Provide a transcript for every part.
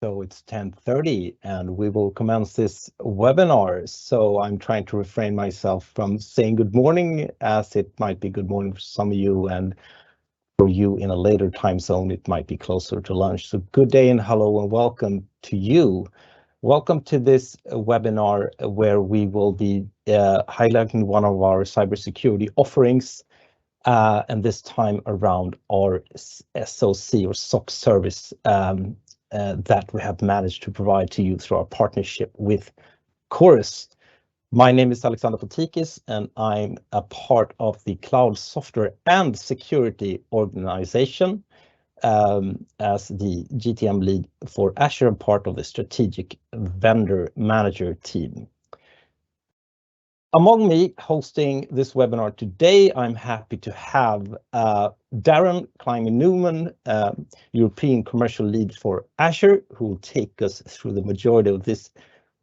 So it's 10:30 and we will commence this webinar. So I'm trying to refrain myself from saying good morning, as it might be good morning for some of you, and for you in a later time zone, it might be closer to lunch. So good day and hello and welcome to you. Welcome to this webinar where we will be highlighting one of our cybersecurity offerings, and this time around our SOC or SOC service that we have managed to provide to you through our partnership with Chorus. My name is Alexander Fotikis, and I'm a part of the Cloud Software and Security organization as the GTM lead for Azure and part of the Strategic Vendor Manager team. Among me hosting this webinar today, I'm happy to have Darren Kleiman-Newman, European Commercial Lead for Azure, who will take us through the majority of this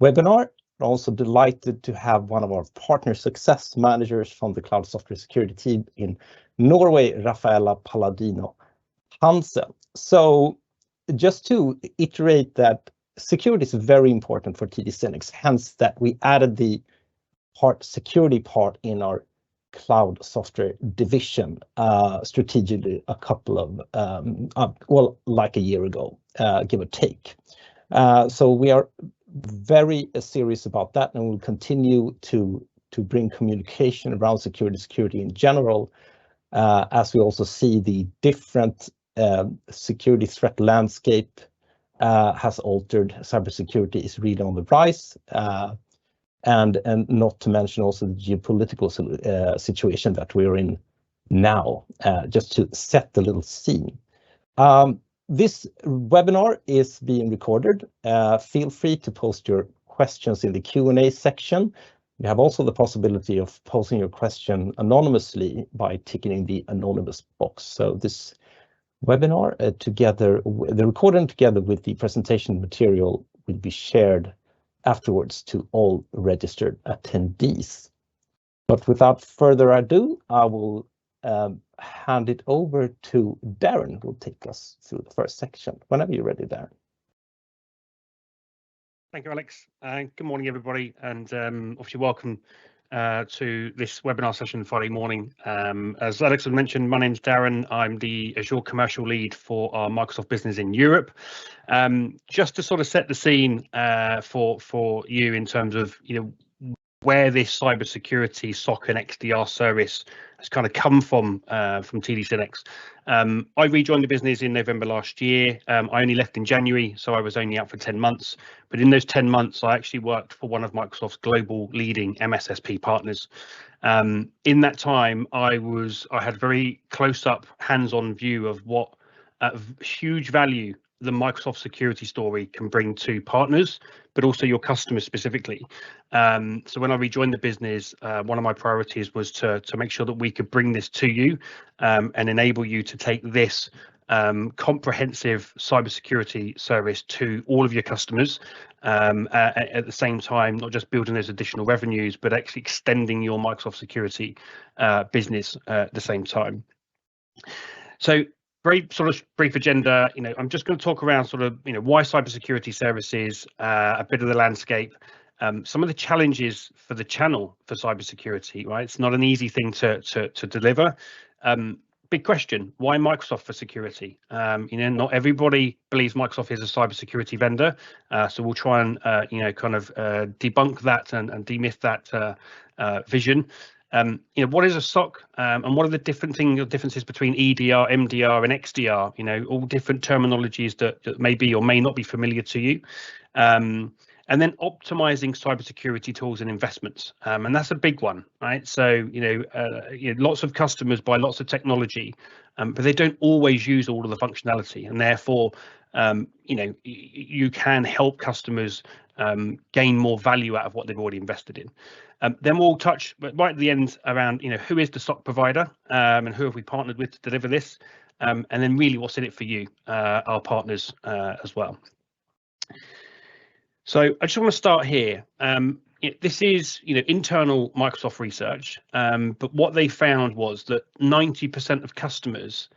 webinar. I'm also delighted to have one of our partner success managers from the Cloud Software Security team in Norway, Rafaela Palladino Hansen. So just to iterate that security is very important for TD SYNNEX, hence that we added the security part in our cloud software division strategically a couple of well, like a year ago, give or take. So we are very serious about that, and we'll continue to bring communication around security in general, as we also see the different security threat landscape has altered. Cybersecurity is really on the rise. And not to mention also the geopolitical situation that we're in now, just to set the little scene. This webinar is being recorded. Feel free to post your questions in the Q&A section. You have also the possibility of posting your question anonymously by ticking the anonymous box. So this webinar the recording together with the presentation material will be shared afterwards to all registered attendees. But without further ado, I will hand it over to Darren, who will take us through the first section. Whenever you're ready, Darren. Thank you, Alex. Good morning, everybody, and obviously welcome to this webinar session Friday morning. As Alex had mentioned, my name's Darren. I'm the Azure Commercial Lead for our Microsoft business in Europe. Just to sort of set the scene for you in terms of where this cybersecurity SOC and XDR service has kind of come from TD SYNNEX. I rejoined the business in November last year. I only left in January, so I was only out for 10 months. But in those 10 months, I actually worked for one of Microsoft's global leading MSSP partners. In that time, I had very close-up, hands-on view of what huge value the Microsoft security story can bring to partners, but also your customers specifically. So when I rejoined the business, one of my priorities was to make sure that we could bring this to you and enable you to take this comprehensive cybersecurity service to all of your customers at the same time, not just building those additional revenues, but actually extending your Microsoft security business at the same time. So very sort of brief agenda. I'm just going to talk around sort of why cybersecurity services, a bit of the landscape, some of the challenges for the channel for cybersecurity. Right, it's not an easy thing to deliver. Big question: why Microsoft for security? Not everybody believes Microsoft is a cybersecurity vendor, so we'll try and kind of debunk that and demyth that vision. What is a SOC, and what are the differences between EDR, MDR, and XDR? All different terminologies that may be or may not be familiar to you. And then optimizing cybersecurity tools and investments, and that's a big one, right? So lots of customers buy lots of technology, but they don't always use all of the functionality, and therefore you can help customers gain more value out of what they've already invested in. Then we'll touch right at the end around who is the SOC provider, and who have we partnered with to deliver this, and then really what's in it for you, our partners as well. So I just want to start here. This is internal Microsoft research, but what they found was that 90% of customers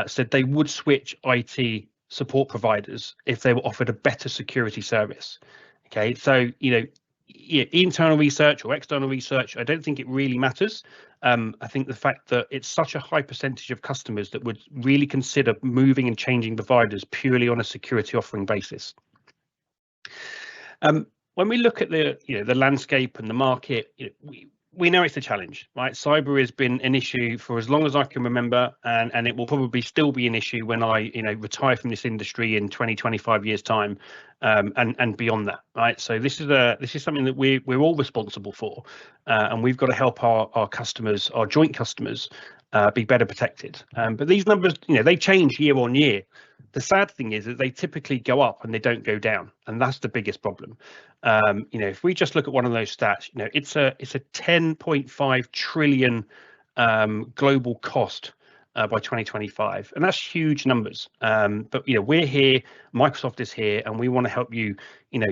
said they would switch IT support providers if they were offered a better security service. Okay, so internal research or external research, I don't think it really matters. I think the fact that it's such a high percentage of customers that would really consider moving and changing providers purely on a security offering basis. When we look at the landscape and the market, we know it's a challenge, right? Cyber has been an issue for as long as I can remember, and it will probably still be an issue when I retire from this industry in 20-25 years time, and beyond that, right? So this is something that we're all responsible for, and we've got to help our customers, our joint customers, be better protected. But these numbers, they change year on year. The sad thing is that they typically go up and they don't go down, and that's the biggest problem. If we just look at one of those stats, it's a 10.5 trillion global cost by 2025, and that's huge numbers. But we're here, Microsoft is here, and we want to help you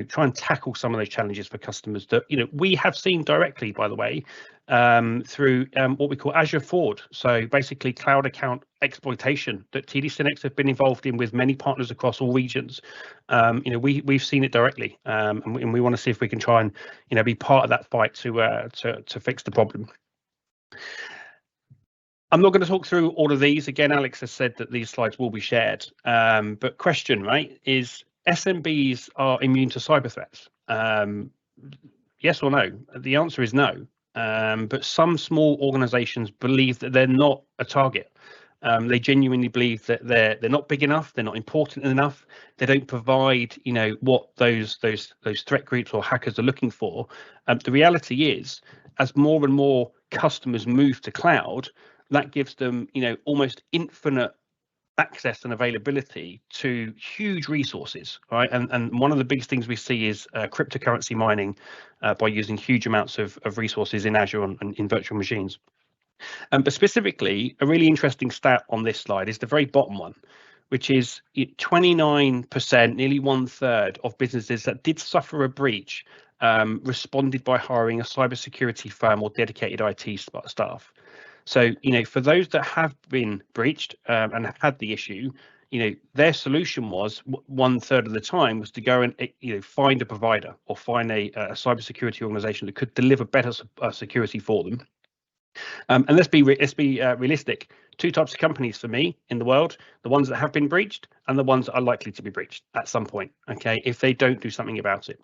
try and tackle some of those challenges for customers that we have seen directly, by the way, through what we call Azure fraud. So basically cloud account exploitation that TD SYNNEX have been involved in with many partners across all regions. We've seen it directly, and we want to see if we can try and be part of that fight to fix the problem. I'm not going to talk through all of these. Again, Alex has said that these slides will be shared. But question, right, is SMBs are immune to cyber threats? Yes or no? The answer is no. But some small organizations believe that they're not a target. They genuinely believe that they're not big enough, they're not important enough, they don't provide what those threat groups or hackers are looking for. The reality is, as more and more customers move to cloud, that gives them almost infinite access and availability to huge resources, right? And one of the biggest things we see is cryptocurrency mining by using huge amounts of resources in Azure and in virtual machines. But specifically, a really interesting stat on this slide is the very bottom one, which is 29%, nearly 1/3 of businesses that did suffer a breach responded by hiring a cybersecurity firm or dedicated IT staff. So, for those that have been breached and have had the issue, their solution was 1/3 of the time was to go and find a provider or find a cybersecurity organization that could deliver better security for them. And let's be realistic. Two types of companies for me in the world: the ones that have been breached and the ones that are likely to be breached at some point. Okay, if they don't do something about it.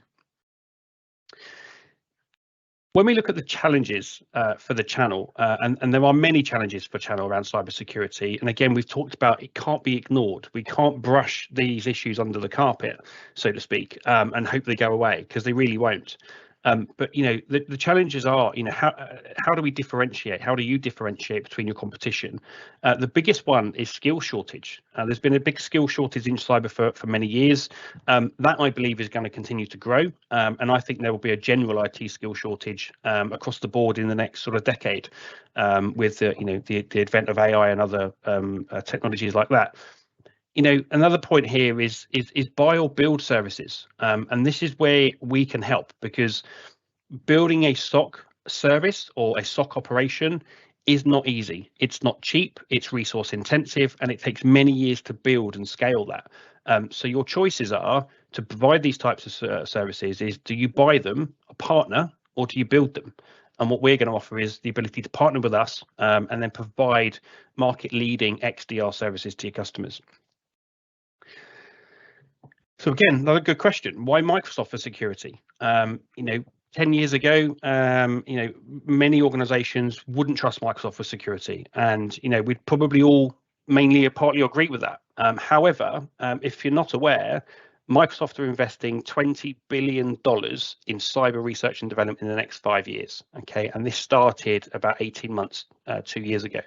When we look at the challenges for the channel, and there are many challenges for channel around cybersecurity, and again, we've talked about it can't be ignored. We can't brush these issues under the carpet, so to speak, and hope they go away, because they really won't. But the challenges are, how do we differentiate? How do you differentiate between your competition? The biggest one is skill shortage. There's been a big skill shortage in cyber for many years. That, I believe, is going to continue to grow, and I think there will be a general IT skill shortage across the board in the next sort of decade, with the advent of AI and other technologies like that. Another point here is buy or build services, and this is where we can help, because building a SOC service or a SOC operation is not easy. It's not cheap, it's resource intensive, and it takes many years to build and scale that. So your choices are to provide these types of services is, do you buy them, a partner, or do you build them? And what we're going to offer is the ability to partner with us and then provide market leading XDR services to your customers. So again, another good question. Why Microsoft for security? 10 years ago, many organizations wouldn't trust Microsoft for security. And, we'd probably all mainly or partly agree with that. However, if you're not aware, Microsoft are investing $20 billion in cyber research and development in the next 5 years. Okay, and this started about 18 months, 2 years ago.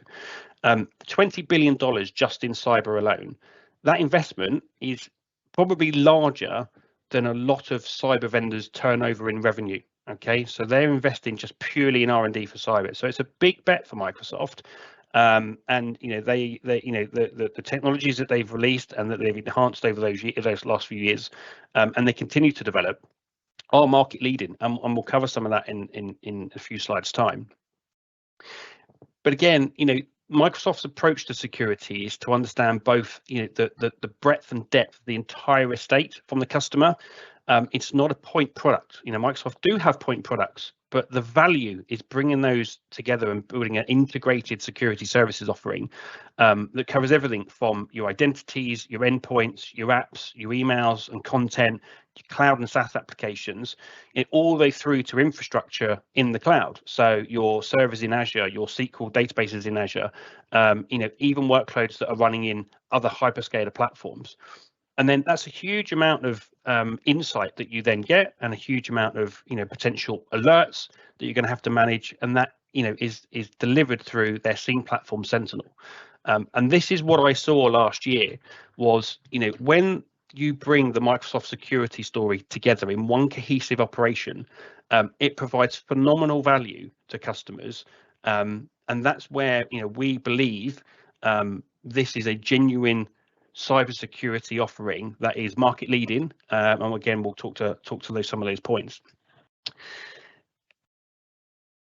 $20 billion just in cyber alone. That investment is probably larger than a lot of cyber vendors' turnover in revenue. Okay, so they're investing just purely in R&D for cyber. So it's a big bet for Microsoft. And the technologies that they've released and that they've enhanced over those last few years, and they continue to develop, are market leading. And we'll cover some of that in a few slides' time. But again, Microsoft's approach to security is to understand both, the breadth and depth of the entire estate from the customer. It's not a point product. Microsoft do have point products, but the value is bringing those together and building an integrated security services offering that covers everything from your identities, your endpoints, your apps, your emails and content, your cloud and SaaS applications, all the way through to infrastructure in the cloud. So your servers in Azure, your SQL databases in Azure, even workloads that are running in other hyperscaler platforms. And then that's a huge amount of insight that you then get, and a huge amount of potential alerts that you're going to have to manage, and that is delivered through their SIEM platform Sentinel. And this is what I saw last year was when you bring the Microsoft security story together in one cohesive operation, it provides phenomenal value to customers, and that's where we believe this is a genuine cybersecurity offering that is market leading, and again we'll talk to some of those points.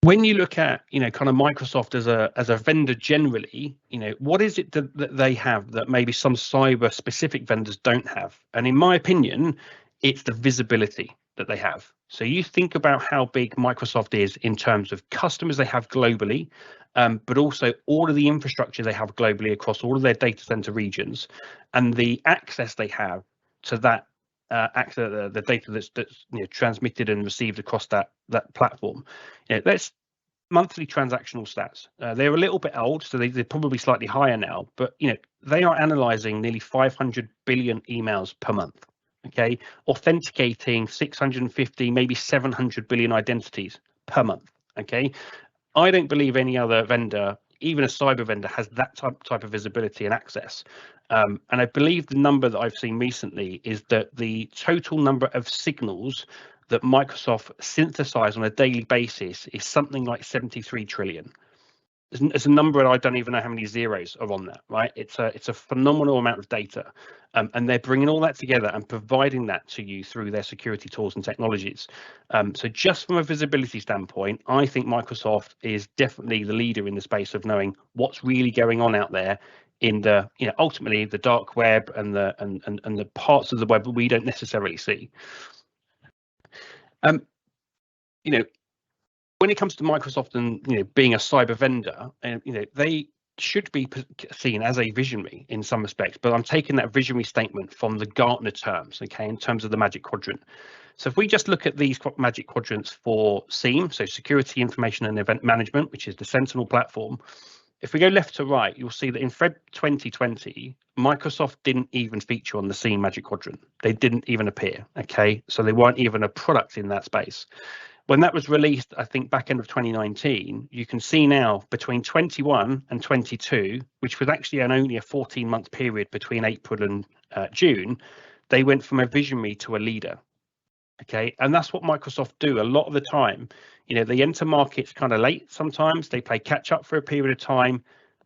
When you look at kind of Microsoft as a vendor generally, what is it that they have that maybe some cyber specific vendors don't have? And in my opinion, it's the visibility that they have. So you think about how big Microsoft is in terms of customers they have globally, but also all of the infrastructure they have globally across all of their data center regions, and the access they have to that the data that's transmitted and received across that platform. That's monthly transactional stats. They're a little bit old, so they're probably slightly higher now, but they are analyzing nearly 500 billion emails per month. Okay, authenticating 650, maybe 700 billion identities per month. Okay, I don't believe any other vendor, even a cyber vendor, has that type of visibility and access. And I believe the number that I've seen recently is that the total number of signals that Microsoft synthesize on a daily basis is something like 73 trillion. It's a number, and I don't even know how many zeros are on that, right? It's a phenomenal amount of data, and they're bringing all that together and providing that to you through their security tools and technologies. So just from a visibility standpoint, I think Microsoft is definitely the leader in the space of knowing what's really going on out there in the ultimately the dark web and the parts of the web that we don't necessarily see. When it comes to Microsoft and being a cyber vendor, and they should be seen as a visionary in some respects, but I'm taking that visionary statement from the Gartner terms, okay, in terms of the Magic Quadrant. So if we just look at these Magic Quadrants for SIEM, so Security, Information and Event Management, which is the Sentinel platform, if we go left to right, you'll see that in Feb 2020, Microsoft didn't even feature on the SIEM Magic Quadrant. They didn't even appear, okay, so they weren't even a product in that space. When that was released, I think back end of 2019, you can see now between 21 and 22, which was actually only a 14-month period between April and June, they went from a visionary to a leader. Okay, and that's what Microsoft do a lot of the time. They enter markets kind of late sometimes, they play catch up for a period of time,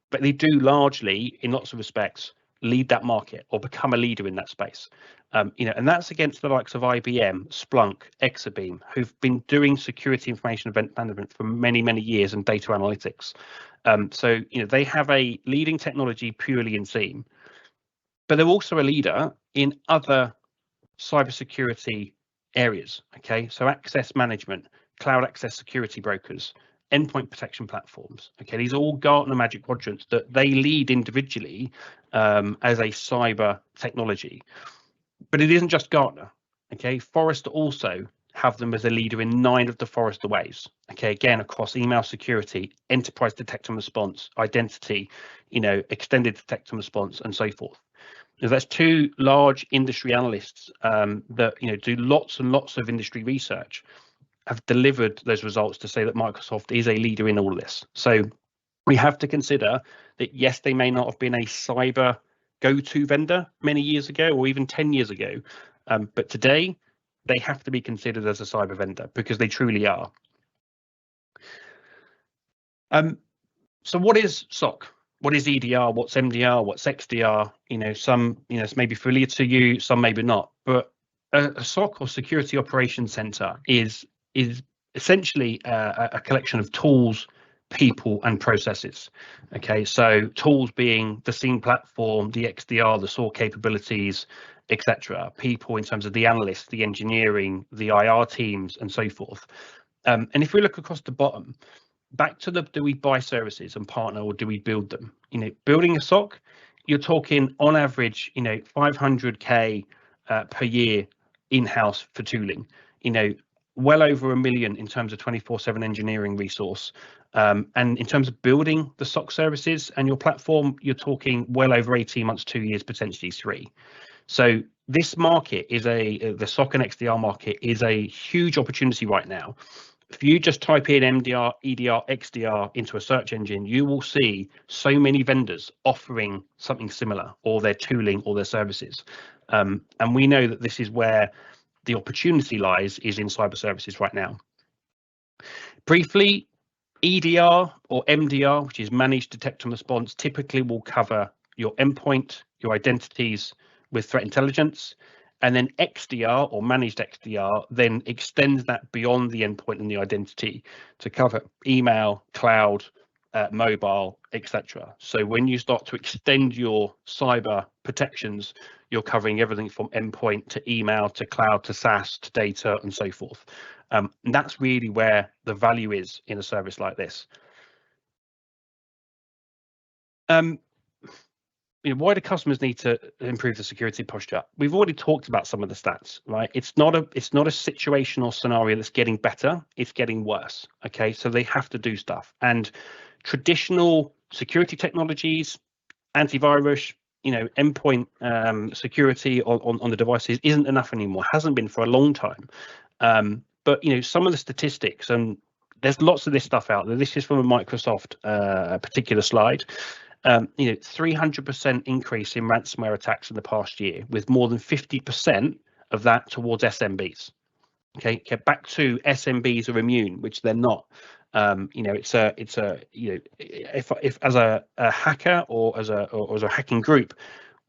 but they do largely, in lots of respects, lead that market or become a leader in that space. And that's against the likes of IBM, Splunk, Exabeam, who've been doing security information event management for many, many years and data analytics. So they have a leading technology purely in SIEM, but they're also a leader in other cybersecurity areas. Okay, so access management, cloud access security brokers, endpoint protection platforms. Okay, these are all Gartner Magic Quadrants that they lead individually as a cyber technology. But it isn't just Gartner. Okay, Forrester also have them as a leader in 9 of the Forrester waves. Okay, again across email security, enterprise detect and response, identity, extended detect and response, and so forth. So that's 2 large industry analysts that do lots and lots of industry research, have delivered those results to say that Microsoft is a leader in all of this. So we have to consider that yes, they may not have been a cyber go-to vendor many years ago or even 10 years ago, but today they have to be considered as a cyber vendor because they truly are. So what is SOC? What is EDR? What's MDR? What's XDR? Some it's maybe familiar to you, some maybe not. But a SOC or Security Operations Center is essentially a collection of tools, people and processes. Okay, so tools being the SIEM platform, the XDR, the SOC capabilities, etc. People in terms of the analysts, the engineering, the IR teams, and so forth. And if we look across the bottom, back to the do we buy services and partner, or do we build them? Building a SOC, you're talking on average, 500K per year in-house for tooling. Well over $1 million in terms of 24/7 engineering resource. And in terms of building the SOC services and your platform, you're talking well over 18 months, 2 years, potentially 3. So this market is the SOC and XDR market is a huge opportunity right now. If you just type in MDR, EDR, XDR into a search engine, you will see so many vendors offering something similar, or their tooling or their services. And we know that this is where the opportunity lies, is in cyber services right now. Briefly, EDR or MDR, which is managed detect and response, typically will cover your endpoint, your identities with threat intelligence, and then XDR or managed XDR then extends that beyond the endpoint and the identity to cover email, cloud, mobile, etc. So when you start to extend your cyber protections, you're covering everything from endpoint to email to cloud to SaaS to data and so forth. And that's really where the value is in a service like this. Why do customers need to improve the security posture? We've already talked about some of the stats, right? It's not a situational scenario that's getting better, it's getting worse. Okay, so they have to do stuff. And traditional security technologies, antivirus, endpoint security on the devices isn't enough anymore, hasn't been for a long time. But some of the statistics, and there's lots of this stuff out there. This is from a Microsoft particular slide. 300% increase in ransomware attacks in the past year, with more than 50% of that towards SMBs. Okay, get back to SMBs are immune, which they're not. If as a hacker or as a hacking group,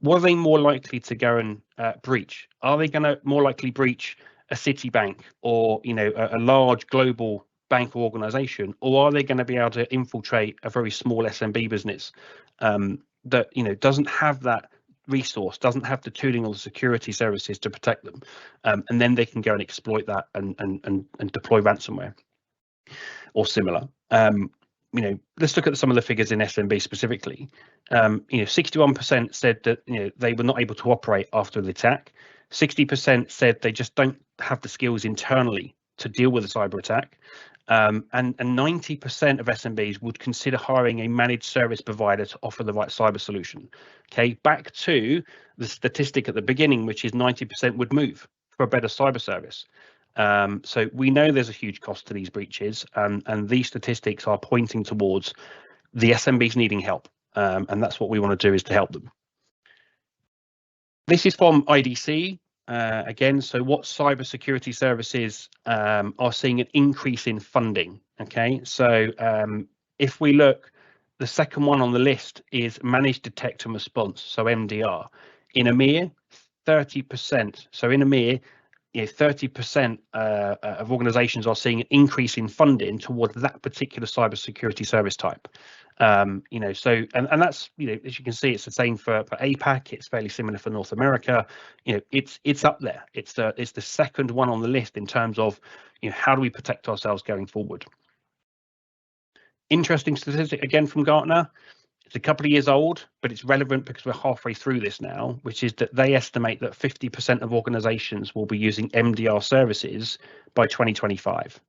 what are they more likely to go and breach? Are they going to more likely breach a Citibank or a large global bank or organization, or are they going to be able to infiltrate a very small SMB business that doesn't have that resource, doesn't have the tooling or the security services to protect them, and then they can go and exploit that and deploy ransomware or similar. Let's look at some of the figures in SMB specifically. 61% said that they were not able to operate after the attack. 60% said they just don't have the skills internally to deal with a cyber attack. And 90% of SMBs would consider hiring a managed service provider to offer the right cyber solution. Okay, back to the statistic at the beginning, which is 90% would move for a better cyber service. So we know there's a huge cost to these breaches, and these statistics are pointing towards the SMBs needing help, and that's what we want to do, is to help them. This is from IDC. Again, so what cybersecurity services are seeing an increase in funding? Okay, so if we look, the second one on the list is managed detect and response, so MDR. In EMEA, 30%. So in EMEA, 30% of organizations are seeing an increase in funding towards that particular cybersecurity service type. So and that's as you can see, it's the same for APAC. It's fairly similar for North America. It's up there. It's the second one on the list in terms of how do we protect ourselves going forward. Interesting statistic again from Gartner. It's a couple of years old, but it's relevant because we're halfway through this now, which is that they estimate that 50% of organizations will be using MDR services by 2025.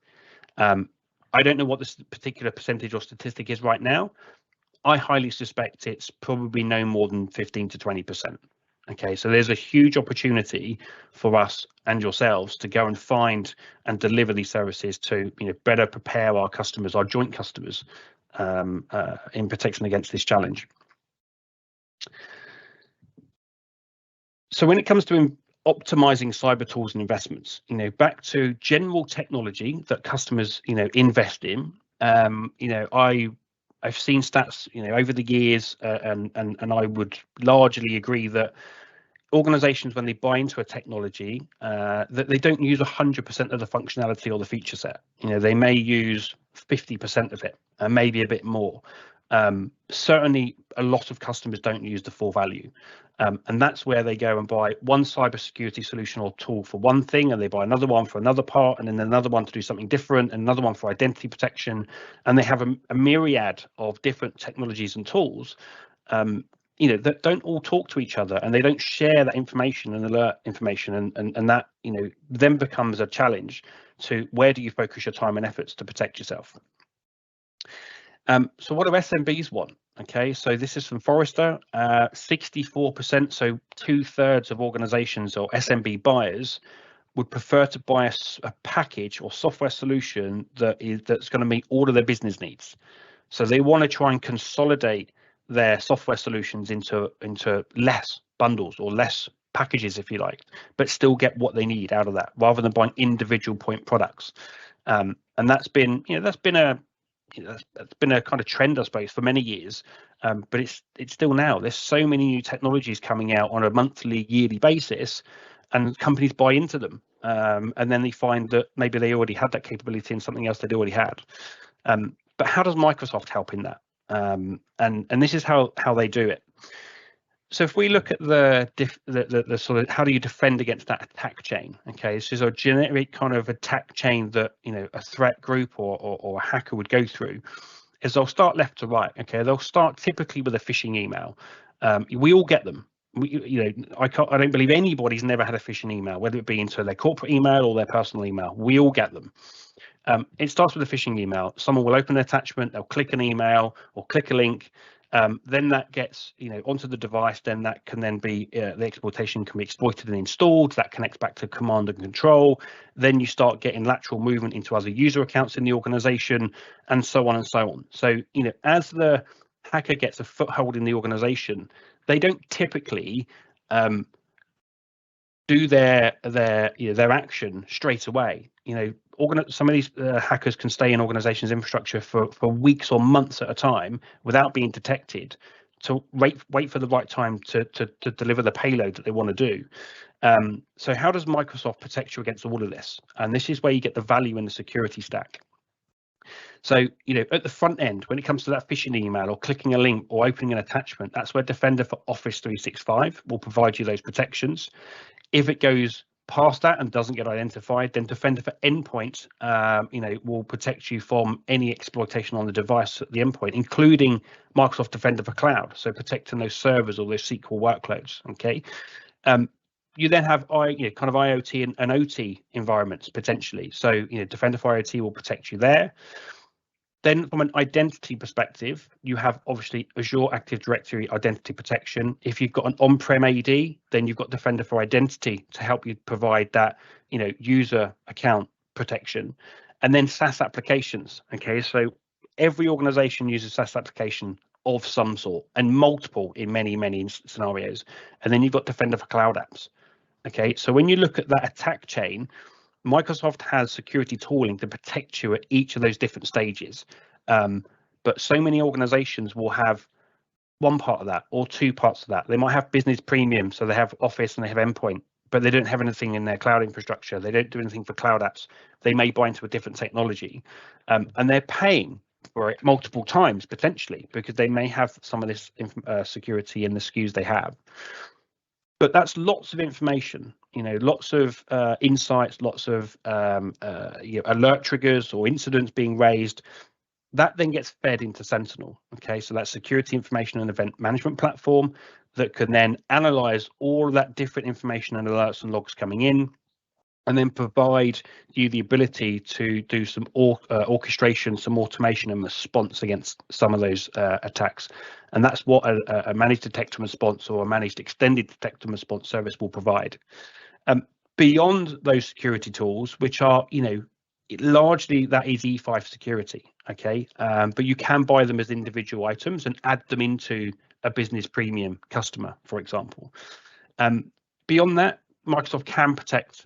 I don't know what this particular percentage or statistic is right now. I highly suspect it's probably no more than 15 to 20%. Okay, so there's a huge opportunity for us and yourselves to go and find and deliver these services to better prepare our customers, our joint customers, in protection against this challenge. So when it comes to optimizing cyber tools and investments, back to general technology that customers invest in, I've seen stats over the years, and I would largely agree that organizations, when they buy into a technology, that they don't use 100% of the functionality or the feature set. They may use 50% of it, and maybe a bit more. Certainly, a lot of customers don't use the full value, and that's where they go and buy one cybersecurity solution or tool for one thing, and they buy another one for another part, and then another one to do something different, and another one for identity protection, and they have a myriad of different technologies and tools. That don't all talk to each other, and they don't share that information and alert information, and that then becomes a challenge to where do you focus your time and efforts to protect yourself. So what do SMBs want? Okay, so this is from Forrester. 64%, so 2/3 of organizations or SMB buyers would prefer to buy a package or software solution that's going to meet all of their business needs. So they want to try and consolidate their software solutions into less bundles or less packages, if you like, but still get what they need out of that, rather than buying individual point products. And that's been a kind of trend, I suppose, for many years. But it's still now. There's so many new technologies coming out on a monthly, yearly basis, and companies buy into them. And then they find that maybe they already had that capability in something else they'd already had. But how does Microsoft help in that? And this is how they do it. So if we look at the sort of how do you defend against that attack chain? Okay, this is a generic kind of attack chain that a threat group or a hacker would go through. Is they'll start left to right. Okay, they'll start typically with a phishing email. We all get them. I don't believe anybody's never had a phishing email, whether it be into their corporate email or their personal email. We all get them. It starts with a phishing email. Someone will open an attachment, they'll click an email or click a link. Then that gets onto the device. Then that can then be the exploitation can be exploited and installed. That connects back to command and control. Then you start getting lateral movement into other user accounts in the organization, and so on and so on. So as the hacker gets a foothold in the organization, they don't typically do their action straight away. Some of these hackers can stay in organizations' infrastructure for weeks or months at a time without being detected, to wait for the right time to deliver the payload that they want to do. So how does Microsoft protect you against all of this? And this is where you get the value in the security stack. So at the front end, when it comes to that phishing email or clicking a link or opening an attachment, that's where Defender for Office 365 will provide you those protections. If it goes past that and doesn't get identified, then Defender for Endpoint, will protect you from any exploitation on the device at the endpoint, including Microsoft Defender for Cloud, so protecting those servers or those SQL workloads. Okay, you then have kind of IoT and OT environments potentially. So Defender for IoT will protect you there. Then from an identity perspective, you have obviously Azure Active Directory identity protection. If you've got an on-prem AD, then you've got Defender for Identity to help you provide that, user account protection. And then SaaS applications. Okay, so every organization uses SaaS application of some sort, and multiple in many scenarios. And then you've got Defender for Cloud apps. Okay, so when you look at that attack chain, Microsoft has security tooling to protect you at each of those different stages. But so many organizations will have one part of that or two parts of that. They might have business premium, so they have Office and they have endpoint, but they don't have anything in their cloud infrastructure. They don't do anything for cloud apps. They may buy into a different technology, and they're paying for it multiple times potentially, because they may have some of this security in the SKUs they have. But that's lots of information, lots of insights, lots of alert triggers or incidents being raised. That then gets fed into Sentinel. Okay, so that's security information and event management platform that can then analyze all of that different information and alerts and logs coming in, and then provide you the ability to do some orchestration, some automation and response against some of those attacks. And that's what a managed detect and response or a managed extended detect and response service will provide. Beyond those security tools, which are, largely that is E5 security, okay? But you can buy them as individual items and add them into a business premium customer, for example. Beyond that, Microsoft can protect,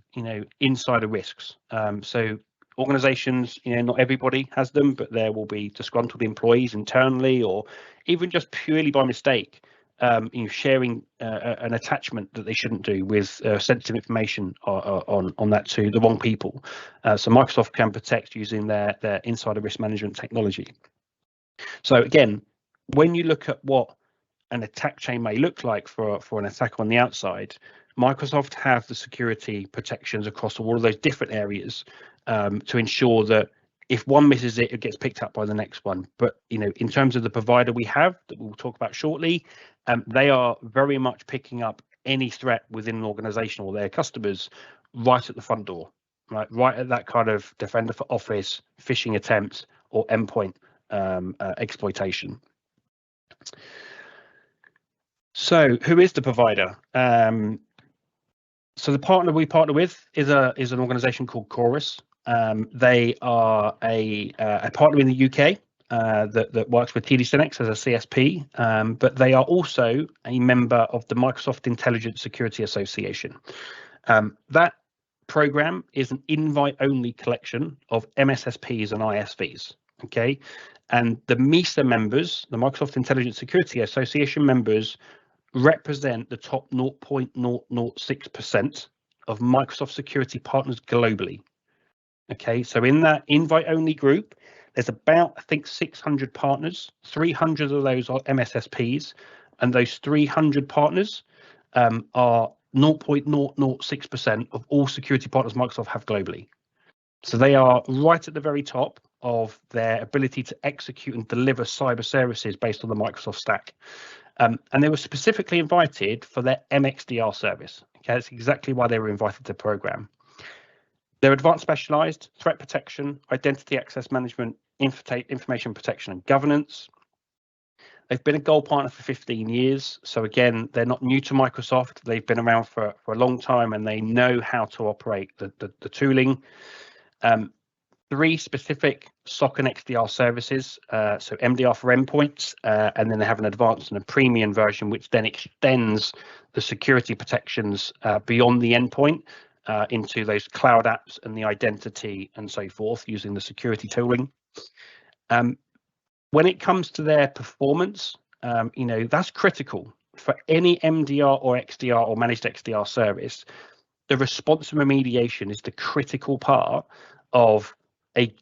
insider risks. So organizations, not everybody has them, but there will be disgruntled employees internally, or even just purely by mistake, sharing an attachment that they shouldn't do with sensitive information on that to the wrong people. So Microsoft can protect using their insider risk management technology. So again, when you look at what an attack chain may look like for an attacker on the outside, Microsoft have the security protections across all of those different areas to ensure that if one misses it, it gets picked up by the next one. But in terms of the provider we have that we'll talk about shortly, they are very much picking up any threat within an organization or their customers right at the front door, right at that kind of Defender for Office, phishing attempt, or endpoint exploitation. So who is the provider? So the partner we partner with is an organization called Chorus. They are a partner in the UK that works with SYNNEX as a CSP, but they are also a member of the Microsoft Intelligent Security Association. That program is an invite-only collection of MSSPs and ISVs. Okay, and the MISA members, the Microsoft Intelligent Security Association members, represent the top 0.006% of Microsoft security partners globally. Okay, so in that invite-only group, there's about, I think, 600 partners. 300 of those are MSSPs, and those 300 partners are 0.006% of all security partners Microsoft have globally. So they are right at the very top of their ability to execute and deliver cyber services based on the Microsoft stack. And they were specifically invited for their MXDR service. Okay, that's exactly why they were invited to the program. They're advanced specialized threat protection, identity access management, information protection and governance. They've been a gold partner for 15 years. So again, they're not new to Microsoft. They've been around for a long time and they know how to operate the tooling. 3 specific SOC and XDR services, so MDR for endpoints, and then they have an advanced and a premium version, which then extends the security protections beyond the endpoint into those cloud apps and the identity and so forth using the security tooling. When it comes to their performance, that's critical for any MDR or XDR or managed XDR service. The response and remediation is the critical part of a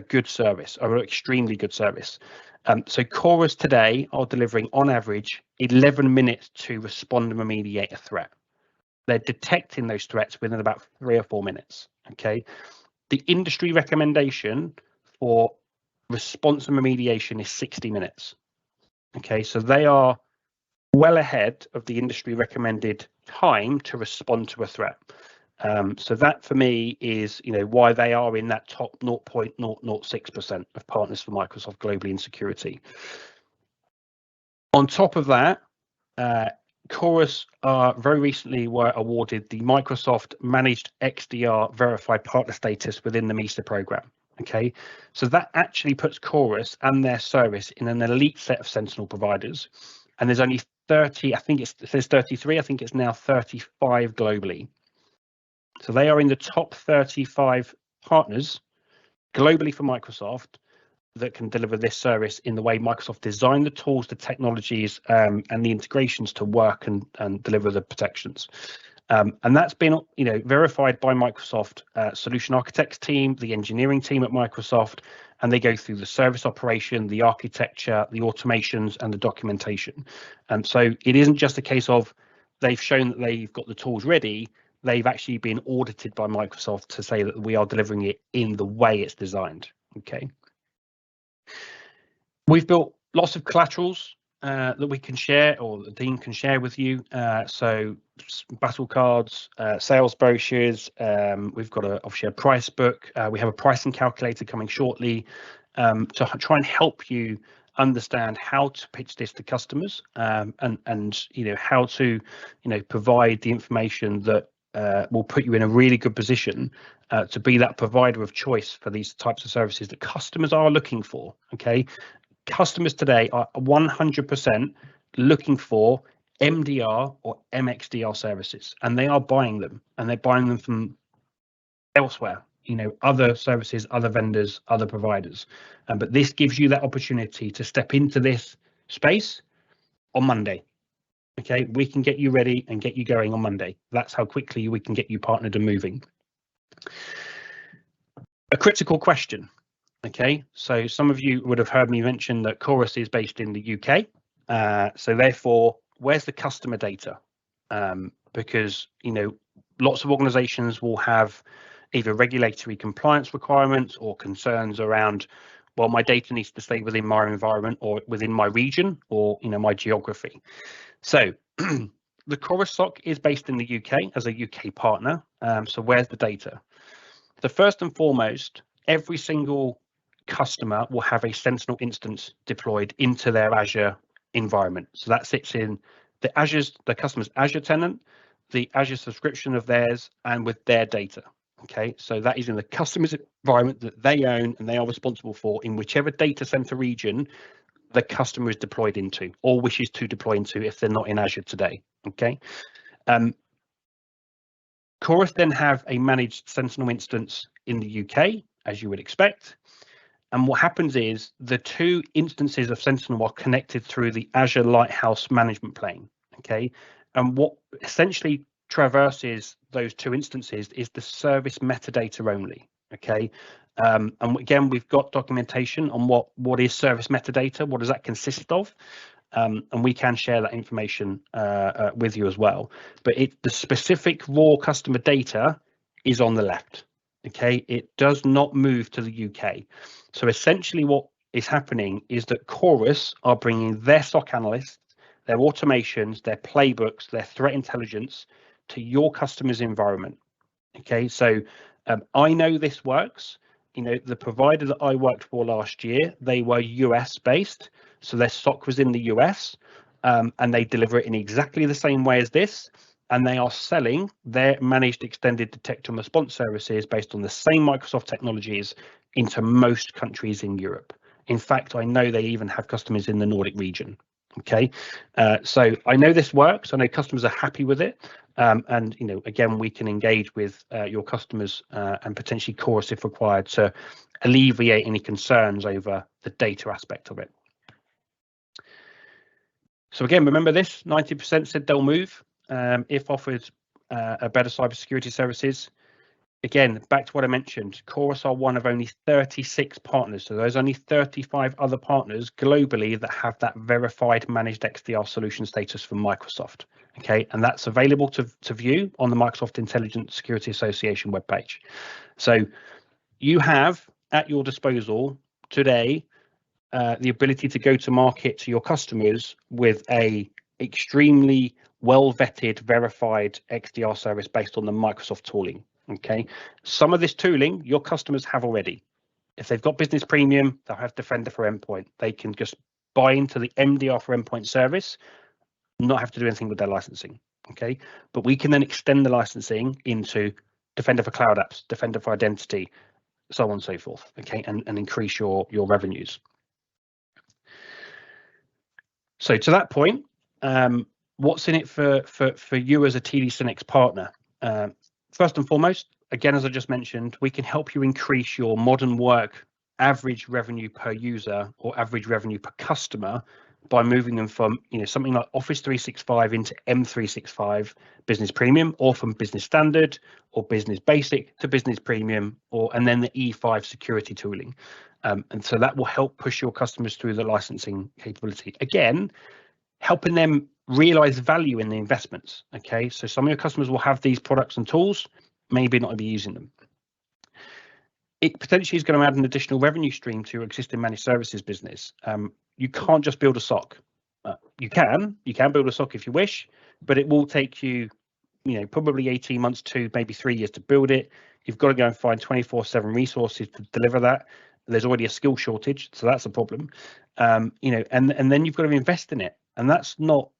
good service, or an extremely good service. So Chorus today are delivering on average 11 minutes to respond and remediate a threat. They're detecting those threats within about 3 or 4 minutes. Okay, the industry recommendation for response and remediation is 60 minutes. Okay, so they are well ahead of the industry recommended time to respond to a threat. So that for me is why they are in that top 0.006% of partners for Microsoft globally in security. On top of that, Chorus very recently were awarded the Microsoft Managed XDR Verified partner status within the MISA program. Okay, so that actually puts Chorus and their service in an elite set of Sentinel providers. And there's only 30, I think it says 33, I think it's now 35 globally. So they are in the top 35 partners globally for Microsoft that can deliver this service in the way Microsoft designed the tools, the technologies, and the integrations to work and deliver the protections. And that's been, verified by Microsoft solution architects team, the engineering team at Microsoft, and they go through the service operation, the architecture, the automations, and the documentation. And so it isn't just a case of they've shown that they've got the tools ready. They've actually been audited by Microsoft to say that we are delivering it in the way it's designed. Okay. We've built lots of collaterals that we can share, or the team can share with you. So battle cards, sales brochures. We've got obviously a price book. We have a pricing calculator coming shortly to try and help you understand how to pitch this to customers, and how to provide the information that will put you in a really good position to be that provider of choice for these types of services that customers are looking for. Okay, customers today are 100% looking for MDR or MXDR services, and they are buying them, and they're buying them from elsewhere, other services, other vendors, other providers. But this gives you that opportunity to step into this space on Monday. Okay, we can get you ready and get you going on Monday. That's how quickly we can get you partnered and moving. A critical question. Okay, so some of you would have heard me mention that Chorus is based in the UK. So therefore, where's the customer data? Because, you know, lots of organizations will have either regulatory compliance requirements or concerns around, well, my data needs to stay within my environment or within my region or, you know, my geography. So the Chorus SOC is based in the UK as a UK partner. So where's the data? So first and foremost, every single customer will have a Sentinel instance deployed into their Azure environment. So that sits in the customer's Azure tenant, the Azure subscription of theirs, and with their data. Okay, so that is in the customer's environment that they own and they are responsible for in whichever data center region the customer is deployed into or wishes to deploy into if they're not in Azure today. Okay. Chorus then have a managed Sentinel instance in the UK, as you would expect. And what happens is the two instances of Sentinel are connected through the Azure Lighthouse management plane. Okay. And what essentially traverses those two instances is the service metadata only. Okay. And again, we've got documentation on what is service metadata, what does that consist of, and we can share that information with you as well. But the specific raw customer data is on the left. Okay, it does not move to the UK. So essentially, what is happening is that Chorus are bringing their SOC analysts, their automations, their playbooks, their threat intelligence to your customer's environment. Okay, so I know this works. You know, the provider that I worked for last year, they were US based. So their SOC was in the US, and they deliver it in exactly the same way as this. And they are selling their managed extended detect and response services based on the same Microsoft technologies into most countries in Europe. In fact, I know they even have customers in the Nordic region. Okay, so I know this works. I know customers are happy with it. And, you know, again, we can engage with your customers and potentially Chorus if required to alleviate any concerns over the data aspect of it. So again, remember this, 90% said they'll move if offered a better cybersecurity services. Again, back to what I mentioned, Chorus are one of only 36 partners. So there's only 35 other partners globally that have that verified managed XDR solution status from Microsoft. Okay, and that's available to view on the Microsoft Intelligent Security Association webpage. So you have at your disposal today the ability to go to market to your customers with a extremely well-vetted, verified XDR service based on the Microsoft tooling. Okay, some of this tooling your customers have already. If they've got Business Premium, they'll have Defender for Endpoint. They can just buy into the MDR for Endpoint service, not have to do anything with their licensing. Okay, but we can then extend the licensing into Defender for Cloud Apps, Defender for Identity, so on and so forth. Okay, and increase your revenues. So to that point, what's in it for you as a TD SYNNEX partner? First and foremost, again, as I just mentioned, we can help you increase your modern work average revenue per user or average revenue per customer by moving them from, you know, something like Office 365 into M365 Business Premium, or from Business Standard or Business Basic to Business Premium, and then the E5 security tooling. And so that will help push your customers through the licensing capability. Again, helping them realize value in the investments. Okay, so some of your customers will have these products and tools, maybe not be using them. It potentially is going to add an additional revenue stream to your existing managed services business. You can't just build a SOC. You can build a SOC if you wish, but it will take you, you know, probably 18 months to maybe 3 years to build it. You've got to go and find 24/7 resources to deliver that. There's already a skill shortage, so that's a problem. You know, and then you've got to invest in it, and that's not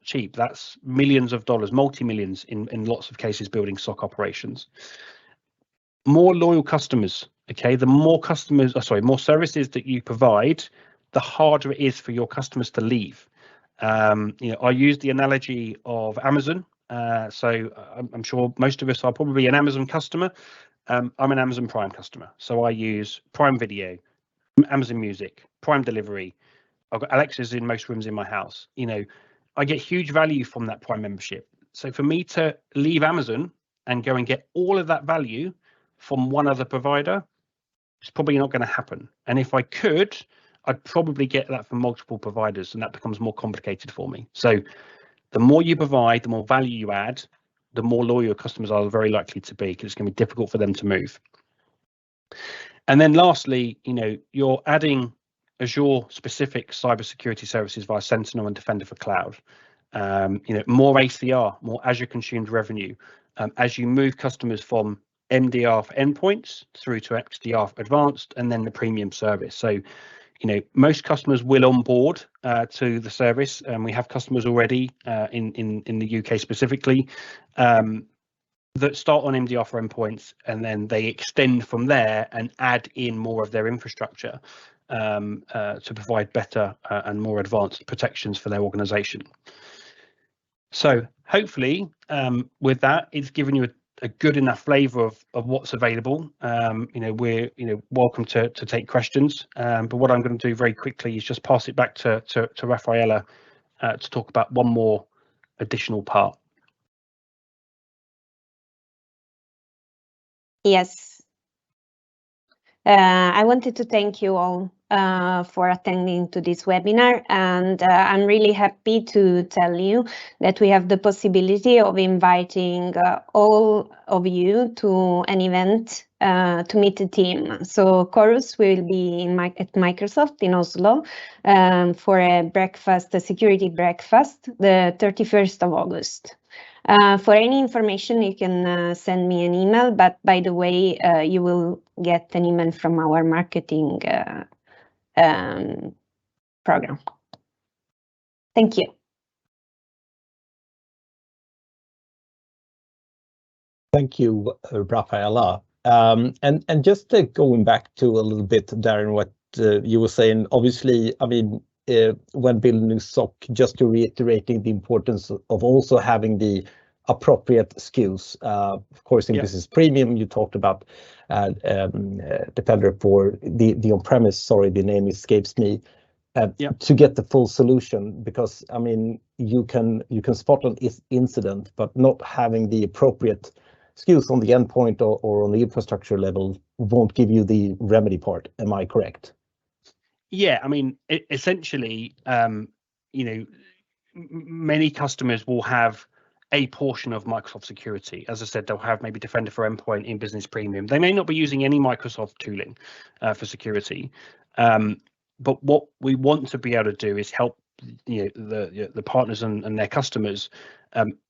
cheap. That's millions of dollars, multi-millions in lots of cases, building SOC operations. More loyal customers. Okay, the more more services that you provide, the harder it is for your customers to leave. You know, I use the analogy of Amazon. So I'm sure most of us are probably an Amazon customer. I'm an Amazon Prime customer, so I use Prime Video, Amazon Music, Prime Delivery. I've got Alexas in most rooms in my house. You know, I get huge value from that Prime membership. So for me to leave Amazon and go and get all of that value from one other provider, it's probably not going to happen. And if I could, I'd probably get that from multiple providers, and that becomes more complicated for me. So the more you provide, the more value you add, the more loyal your customers are very likely to be, because it's going to be difficult for them to move. And then lastly, you're adding Azure specific cybersecurity services via Sentinel and Defender for Cloud. More ACR, more Azure consumed revenue, as you move customers from MDR for endpoints through to XDR for advanced, and then the premium service. So, most customers will onboard to the service, and we have customers already in the UK specifically that start on MDR for endpoints, and then they extend from there and add in more of their infrastructure to provide better and more advanced protections for their organization. So hopefully with that, it's given you a good enough flavor of what's available. We're welcome to take questions, but what I'm going to do very quickly is just pass it back to Rafaela to talk about one more additional part. Yes. I wanted to thank you all for attending to this webinar, and I'm really happy to tell you that we have the possibility of inviting all of you to an event to meet the team. So Chorus will be at Microsoft in Oslo for a security breakfast, the 31st of August. For any information, you can send me an email, but by the way, you will get an email from our marketing program. Thank you. Thank you, Rafaela. And just going back to a little bit, Darren, what you were saying, obviously, when building SOC, just to reiterating the importance of also having the appropriate skills. Of course, in Business Premium, you talked about Defender for the on-premise, sorry, the name escapes me, to get the full solution, because you can spot an incident, but not having the appropriate skills on the endpoint or on the infrastructure level won't give you the remedy part. Am I correct? Yeah, essentially, many customers will have a portion of Microsoft security. As I said, they'll have maybe Defender for Endpoint in Business Premium. They may not be using any Microsoft tooling for security, but what we want to be able to do is help the partners and their customers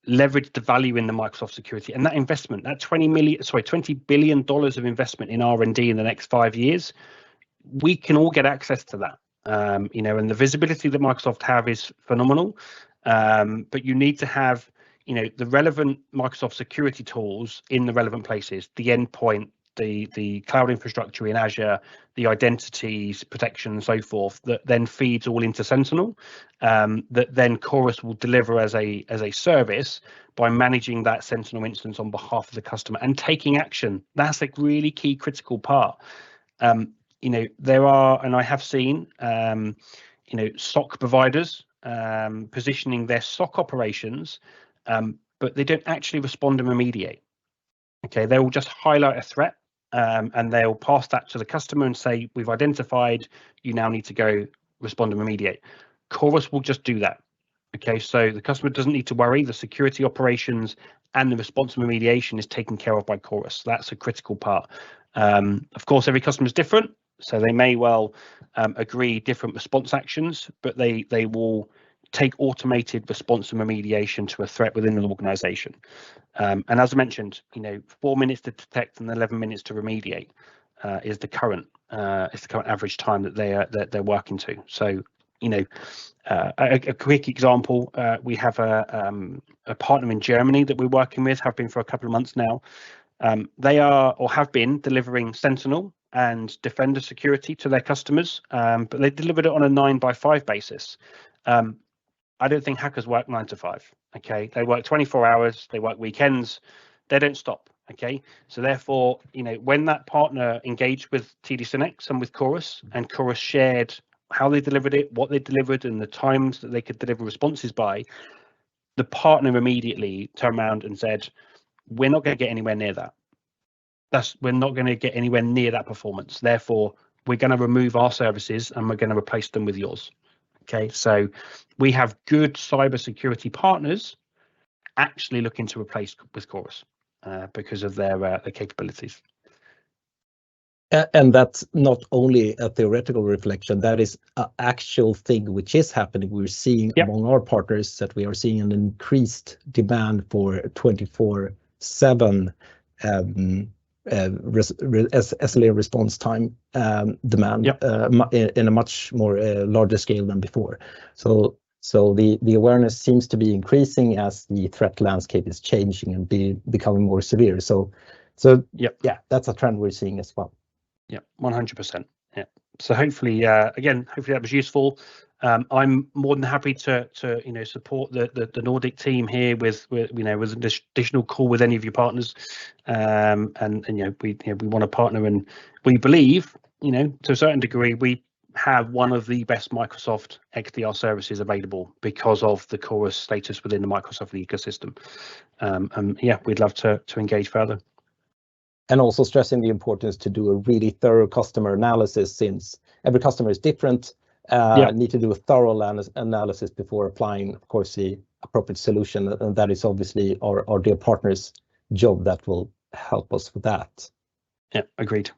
leverage the value in the Microsoft security, and that investment, that $20 billion of investment in R&D in the next 5 years. We can all get access to that, and the visibility that Microsoft have is phenomenal. But you need to have, the relevant Microsoft security tools in the relevant places, the endpoint, the cloud infrastructure in Azure, the identities, protection, and so forth, that then feeds all into Sentinel, that then Chorus will deliver as a service by managing that Sentinel instance on behalf of the customer and taking action. That's a really key critical part. There are, and I have seen, SOC providers positioning their SOC operations, but they don't actually respond and remediate. Okay, they will just highlight a threat, and they'll pass that to the customer and say, we've identified, you now need to go respond and remediate. Chorus will just do that. Okay, so the customer doesn't need to worry. The security operations and the response and remediation is taken care of by Chorus. That's a critical part. Of course, every customer is different, so they may well agree different response actions, but they will take automated response and remediation to a threat within an organization. And as I mentioned, 4 minutes to detect and 11 minutes to remediate is the current average time that they're working to. So, a quick example, we have a partner in Germany that we're working with, have been for a couple of months now. They are or have been delivering Sentinel and Defender security to their customers, but they delivered it on a 9x5 basis. I don't think hackers work 9 to 5. Okay, they work 24 hours, they work weekends, they don't stop. Okay, so therefore, when that partner engaged with TD SYNNEX and with Chorus, and Chorus shared how they delivered it, what they delivered, and the times that they could deliver responses by, the partner immediately turned around and said, we're not going to get anywhere near that. We're not going to get anywhere near that performance. Therefore, we're going to remove our services and we're going to replace them with yours. Okay, so we have good cybersecurity partners actually looking to replace with Chorus because of their capabilities. And that's not only a theoretical reflection, that is an actual thing which is happening. We're seeing among our partners that we are seeing an increased demand for 24/7 SLA response time demand in a much more larger scale than before. So the awareness seems to be increasing as the threat landscape is changing and becoming more severe. So yeah, that's a trend we're seeing as well. Yeah, 100%. Yeah. So hopefully, hopefully that was useful. I'm more than happy to support the Nordic team here with an additional call with any of your partners. And we want to partner, and we believe, to a certain degree, we have one of the best Microsoft XDR services available because of the Chorus status within the Microsoft ecosystem. And yeah, we'd love to engage further. And also stressing the importance to do a really thorough customer analysis, since every customer is different. Need to do a thorough analysis before applying, of course, the appropriate solution, and that is obviously our dear partners' job that will help us with that. Yeah, agreed.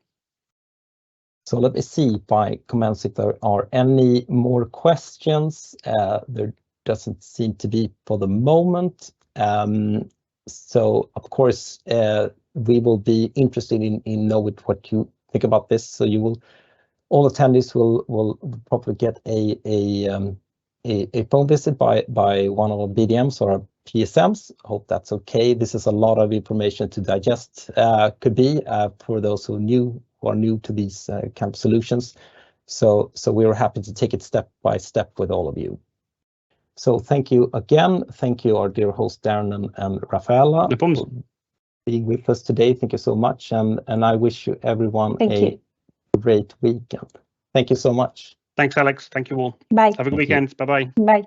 So let me see by comments if there are any more questions. There doesn't seem to be for the moment. So of course, we will be interested in knowing what you think about this. So all attendees will probably get a phone visit by one of our BDMs or our PSMs. Hope that's okay. This is a lot of information to digest. Could be for those who are new to these kind of solutions. So we are happy to take it step by step with all of you. So thank you again. Thank you, our dear host Darren and Rafaela. No problem. Being with us today. Thank you so much, and I wish you everyone a great weekend. Thank you so much. Thanks, Alex. Thank you all. Bye. Have a good weekend. Bye-bye. Bye.